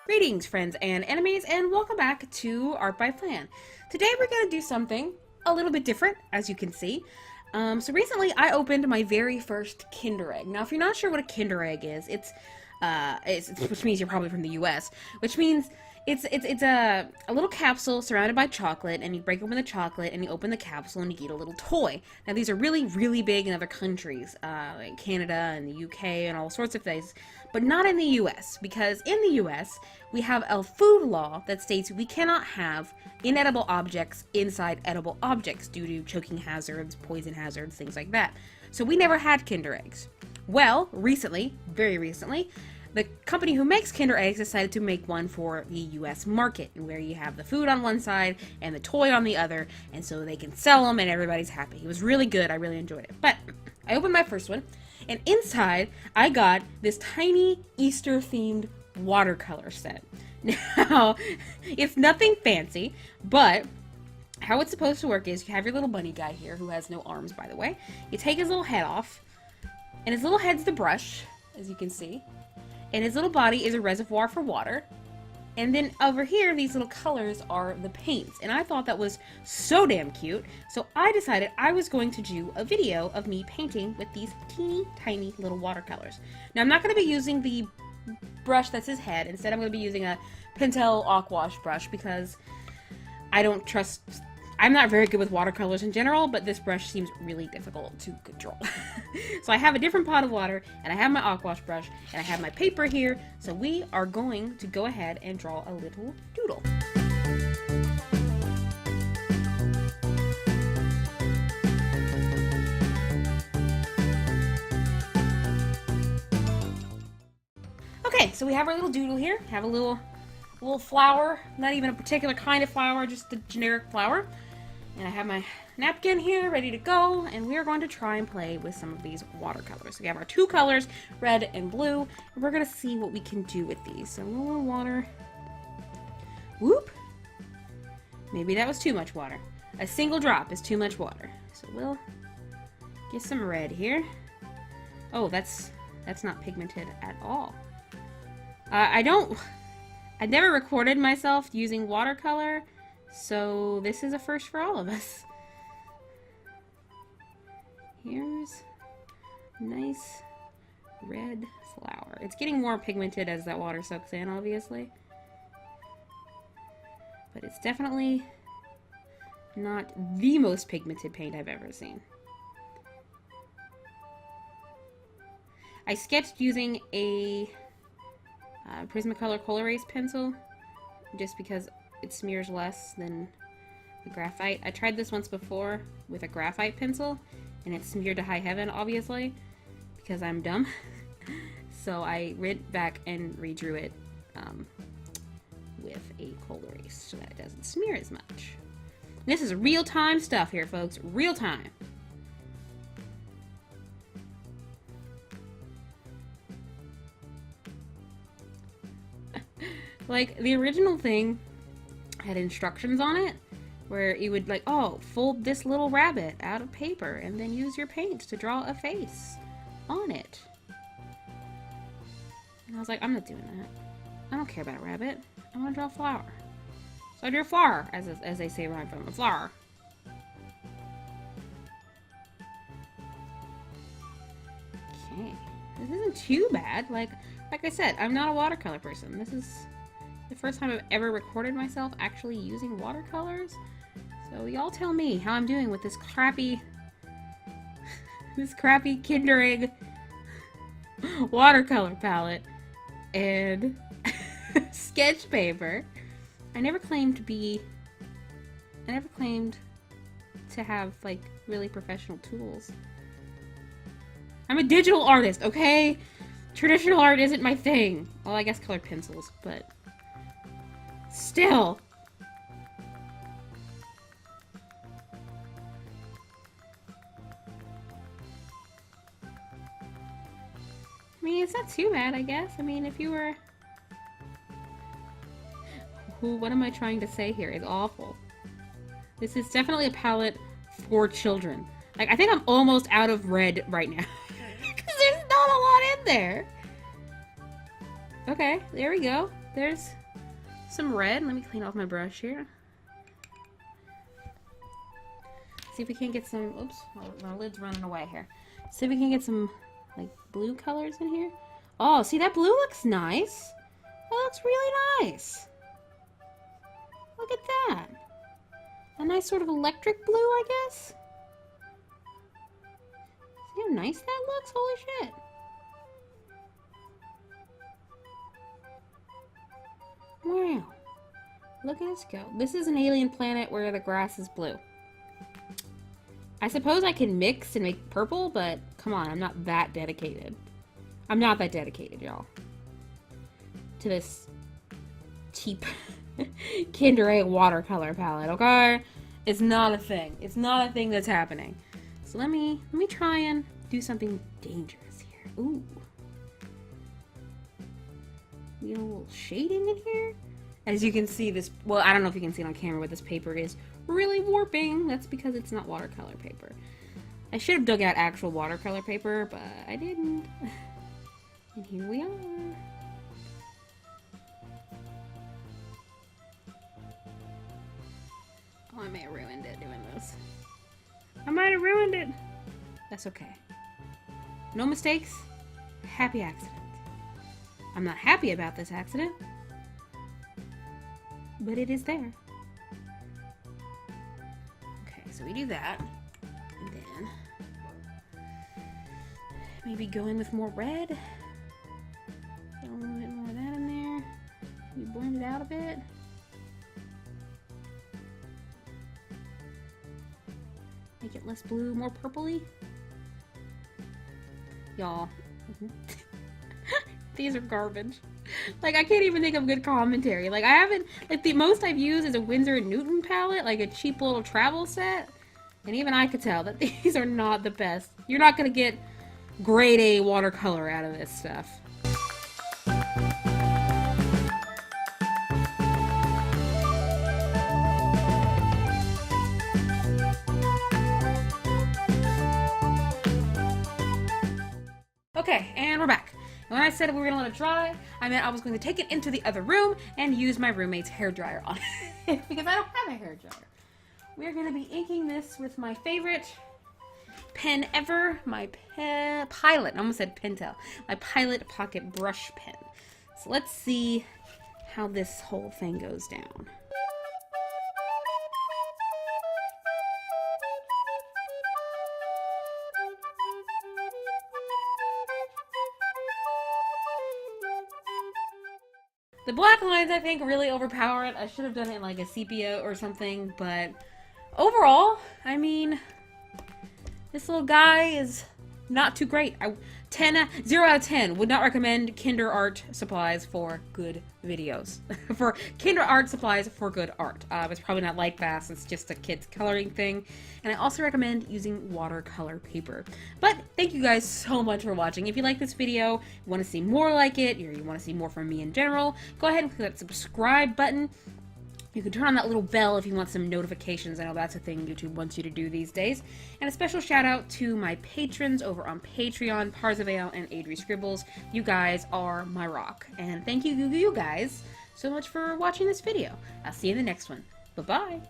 Greetings, friends and enemies, and welcome back to Art by Plan. Today we're going to do something a little bit different, as you can see. So recently I opened my very first Kinder Egg. Now, if you're not sure what a Kinder Egg is, it's which means you're probably from the U.S., which means it's a little capsule surrounded by chocolate, and you break open the chocolate and you open the capsule and you get a little toy. Now, these are really, really big in other countries, like Canada and the UK and all sorts of places, but not in the U.S., because in the U.S. we have a food law that states we cannot have inedible objects inside edible objects due to choking hazards, poison hazards, things like that. So we never had Kinder Eggs. Well, recently, very recently, the company who makes Kinder Eggs decided to make one for the US market, where you have the food on one side and the toy on the other, and so they can sell them and everybody's happy. It was really good. I really enjoyed it. But I opened my first one, and inside I got this tiny Easter-themed watercolor set. Now, it's nothing fancy, but how it's supposed to work is you have your little bunny guy here, who has no arms, by the way. You take his little head off, and his little head's the brush, as you can see. And his little body is a reservoir for water. And then over here, these little colors are the paints. And I thought that was so damn cute. So I decided I was going to do a video of me painting with these teeny tiny little watercolors. Now, I'm not going to be using the brush that's his head. Instead, I'm going to be using a Pentel Aquash brush because I don't trust... I'm not very good with watercolors in general, but this brush seems really difficult to control. So I have a different pot of water, and I have my Aquash brush, and I have my paper here, so we are going to go ahead and draw a little doodle. Okay, so we have our little doodle here. Have a little flower, not even a particular kind of flower, just a generic flower. And I have my napkin here ready to go, and we're going to try and play with some of these watercolors. So we have our two colors, red and blue, and we're going to see what we can do with these. So a little water. Whoop! Maybe that was too much water. A single drop is too much water. So we'll get some red here. Oh, that's not pigmented at all. I never recorded myself using watercolor, so this is a first for all of us. Here's a nice red flower. It's getting more pigmented as that water soaks in, obviously. But it's definitely not the most pigmented paint I've ever seen. I sketched using a Prismacolor Kohl Erase pencil just because it smears less than the graphite. I tried this once before with a graphite pencil and it smeared to high heaven, obviously, because I'm dumb. So I went back and redrew it with a Kohl Erase so that it doesn't smear as much. This is real-time stuff here, folks. Real-time. Like, the original thing had instructions on it where you would like, oh, fold this little rabbit out of paper and then use your paints to draw a face on it. And I was like, I'm not doing that. I don't care about a rabbit. I want to draw a flower. So I drew a flower, as they say where I'm from, a flower. Okay. This isn't too bad. Like I said, I'm not a watercolor person. This is the first time I've ever recorded myself actually using watercolors. So y'all tell me how I'm doing with this crappy Kinder Egg watercolor palette and sketch paper. I never claimed to have like really professional tools. I'm a digital artist, okay? Traditional art isn't my thing. Well, I guess colored pencils, but still. I mean, it's not too bad, I guess. I mean, if you were... What am I trying to say here? It's awful. This is definitely a palette for children. Like, I think I'm almost out of red right now. Because there's not a lot in there. Okay, there we go. there's some red. Let me clean off my brush here. See if we can get some, oops, my lid's running away here. See if we can get some, like, blue colors in here. Oh, see, that blue looks nice. That looks really nice. Look at that. A nice sort of electric blue, I guess. See how nice that looks? Holy shit. Wow. Look at us go. This is an alien planet where the grass is blue. I suppose I can mix and make purple, but come on, I'm not that dedicated. I'm not that dedicated, y'all. To this cheap Kinder Egg watercolor palette, okay? It's not a thing. It's not a thing that's happening. So let me try and do something dangerous here. Ooh. We get a little shading in here. As you can see, this, well, I don't know if you can see it on camera, but this paper is really warping. That's because it's not watercolor paper. I should have dug out actual watercolor paper, but I didn't. And here we are. Oh, I may have ruined it doing this. I might have ruined it. That's okay. No mistakes. Happy accident. I'm not happy about this accident, but it is there. Okay, so we do that, and then maybe go in with more red. Get a little bit more of that in there. Maybe blend it out a bit. Make it less blue, more purpley. Y'all, these are garbage. Like, I can't even think of good commentary. Like, I haven't, like, the most I've used is a Winsor & Newton palette, like a cheap little travel set. And even I could tell that these are not the best. You're not gonna get grade A watercolor out of this stuff. Okay, and we're back. And when I said we were gonna let it dry, I meant I was going to take it into the other room and use my roommate's hairdryer on it because I don't have a hairdryer. We're gonna be inking this with my favorite pen ever, my Pilot. I almost said Pentel. My Pilot Pocket Brush Pen. So let's see how this whole thing goes down. The black lines, I think, really overpower it. I should have done it in like a sepia or something, but overall, I mean, this little guy is not too great. 0 out of 10. Would not recommend Kinder Art supplies for good videos. For Kinder Art supplies for good art. It's probably not light fast. It's just a kid's coloring thing. And I also recommend using watercolor paper. But thank you guys so much for watching. If you like this video, you want to see more like it, or you want to see more from me in general, go ahead and click that subscribe button. You can turn on that little bell if you want some notifications. I know that's a thing YouTube wants you to do these days. And a special shout out to my patrons over on Patreon, Parzival and Adri Scribbles. You guys are my rock. And thank you guys so much for watching this video. I'll see you in the next one. Bye-bye.